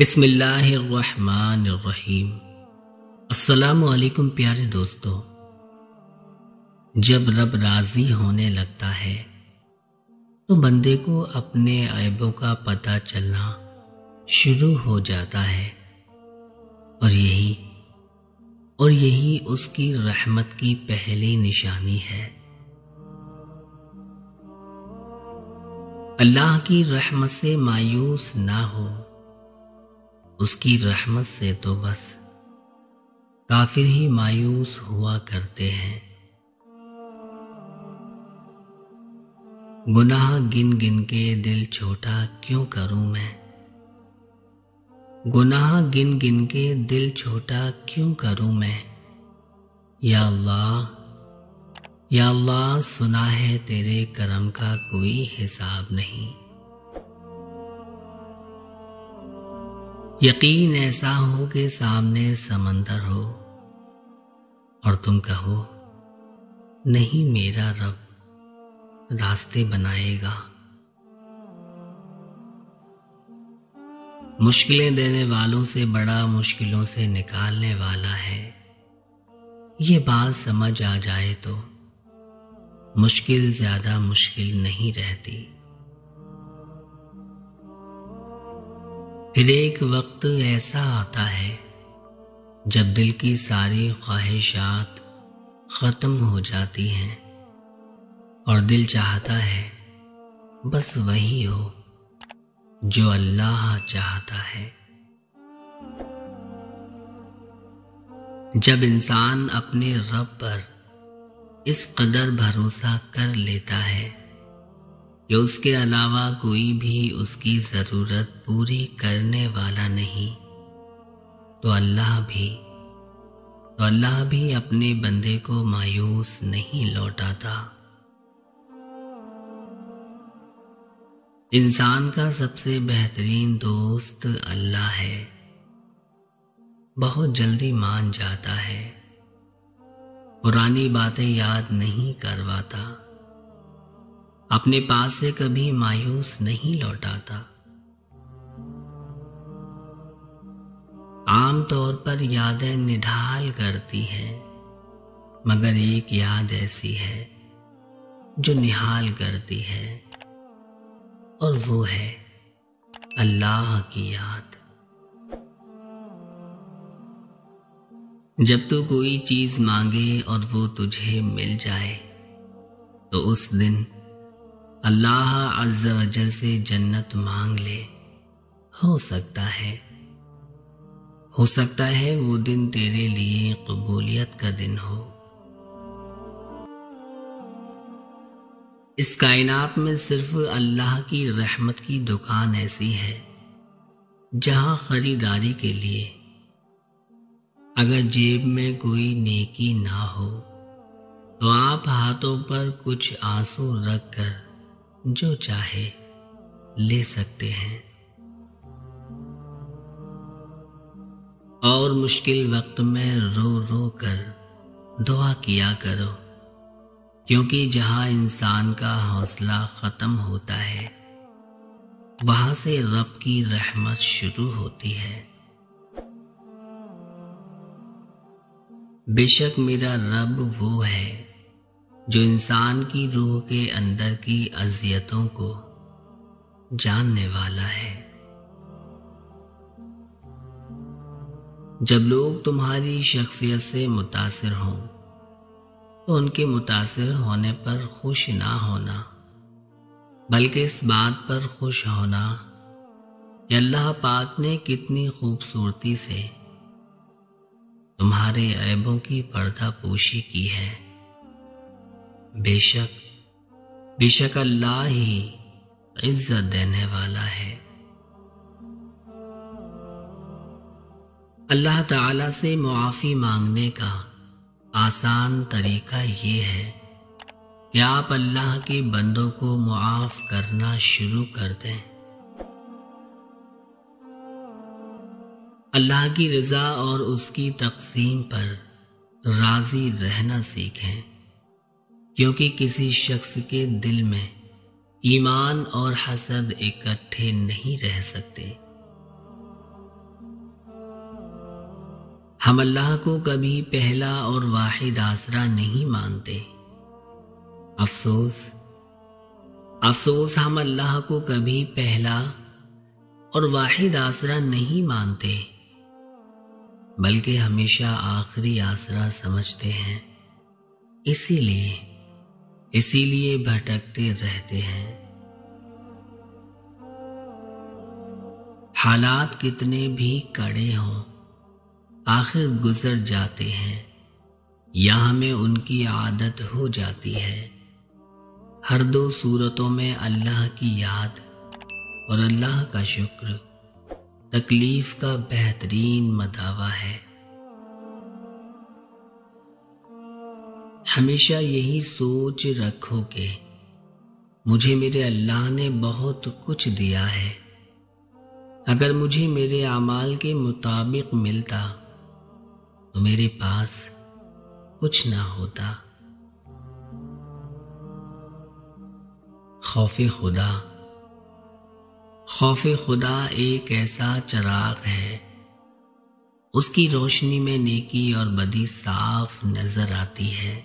بسم اللہ الرحمن الرحیم۔ السلام علیکم پیارے دوستو۔ جب رب راضی ہونے لگتا ہے تو بندے کو اپنے عیبوں کا پتہ چلنا شروع ہو جاتا ہے، اور یہی اس کی رحمت کی پہلی نشانی ہے۔ اللہ کی رحمت سے مایوس نہ ہو، اس کی رحمت سے تو بس کافر ہی مایوس ہوا کرتے ہیں۔ گناہ گن گن کے دل چھوٹا کیوں کروں میں، گناہ گن گن کے دل چھوٹا کیوں کروں میں، یا اللہ سنا ہے تیرے کرم کا کوئی حساب نہیں۔ یقین ایسا ہو کہ سامنے سمندر ہو اور تم کہو نہیں میرا رب راستے بنائے گا۔ مشکلیں دینے والوں سے بڑا مشکلوں سے نکالنے والا ہے، یہ بات سمجھ آ جائے تو مشکل زیادہ مشکل نہیں رہتی۔ پھر ایک وقت ایسا آتا ہے جب دل کی ساری خواہشات ختم ہو جاتی ہیں اور دل چاہتا ہے بس وہی ہو جو اللہ چاہتا ہے۔ جب انسان اپنے رب پر اس قدر بھروسہ کر لیتا ہے کہ اس کے علاوہ کوئی بھی اس کی ضرورت پوری کرنے والا نہیں، تو اللہ بھی اپنے بندے کو مایوس نہیں لوٹاتا۔ انسان کا سب سے بہترین دوست اللہ ہے، بہت جلدی مان جاتا ہے، پرانی باتیں یاد نہیں کرواتا، اپنے پاس سے کبھی مایوس نہیں لوٹاتا۔ عام طور پر یادیں نڈھال کرتی ہیں، مگر ایک یاد ایسی ہے جو نہال کرتی ہے، اور وہ ہے اللہ کی یاد۔ جب تو کوئی چیز مانگے اور وہ تجھے مل جائے تو اس دن اللہ عز و جل سے جنت مانگ لے، ہو سکتا ہے وہ دن تیرے لیے قبولیت کا دن ہو۔ اس کائنات میں صرف اللہ کی رحمت کی دکان ایسی ہے جہاں خریداری کے لیے اگر جیب میں کوئی نیکی نہ ہو تو آپ ہاتھوں پر کچھ آنسو رکھ کر جو چاہے لے سکتے ہیں، اور مشکل وقت میں رو رو کر دعا کیا کرو، کیونکہ جہاں انسان کا حوصلہ ختم ہوتا ہے وہاں سے رب کی رحمت شروع ہوتی ہے۔ بے شک میرا رب وہ ہے جو انسان کی روح کے اندر کی اذیتوں کو جاننے والا ہے۔ جب لوگ تمہاری شخصیت سے متاثر ہوں تو ان کے متاثر ہونے پر خوش نہ ہونا، بلکہ اس بات پر خوش ہونا کہ اللہ پاک نے کتنی خوبصورتی سے تمہارے عیبوں کی پردہ پوشی کی ہے۔ بے شک اللہ ہی عزت دینے والا ہے۔ اللہ تعالیٰ سے معافی مانگنے کا آسان طریقہ یہ ہے کہ آپ اللہ کے بندوں کو معاف کرنا شروع کر دیں۔ اللہ کی رضا اور اس کی تقسیم پر راضی رہنا سیکھیں، کیونکہ کسی شخص کے دل میں ایمان اور حسد اکٹھے نہیں رہ سکتے۔ ہم اللہ کو کبھی پہلا اور واحد آسرا نہیں مانتے۔ افسوس ہم اللہ کو کبھی پہلا اور واحد آسرا نہیں مانتے، بلکہ ہمیشہ آخری آسرا سمجھتے ہیں، اسی لیے بھٹکتے رہتے ہیں۔ حالات کتنے بھی کڑے ہوں آخر گزر جاتے ہیں، یا ہمیں ان کی عادت ہو جاتی ہے۔ ہر دو صورتوں میں اللہ کی یاد اور اللہ کا شکر تکلیف کا بہترین مداوا ہے۔ ہمیشہ یہی سوچ رکھو کہ مجھے میرے اللہ نے بہت کچھ دیا ہے، اگر مجھے میرے اعمال کے مطابق ملتا تو میرے پاس کچھ نہ ہوتا۔ خوف خدا ایک ایسا چراغ ہے، اس کی روشنی میں نیکی اور بدی صاف نظر آتی ہے۔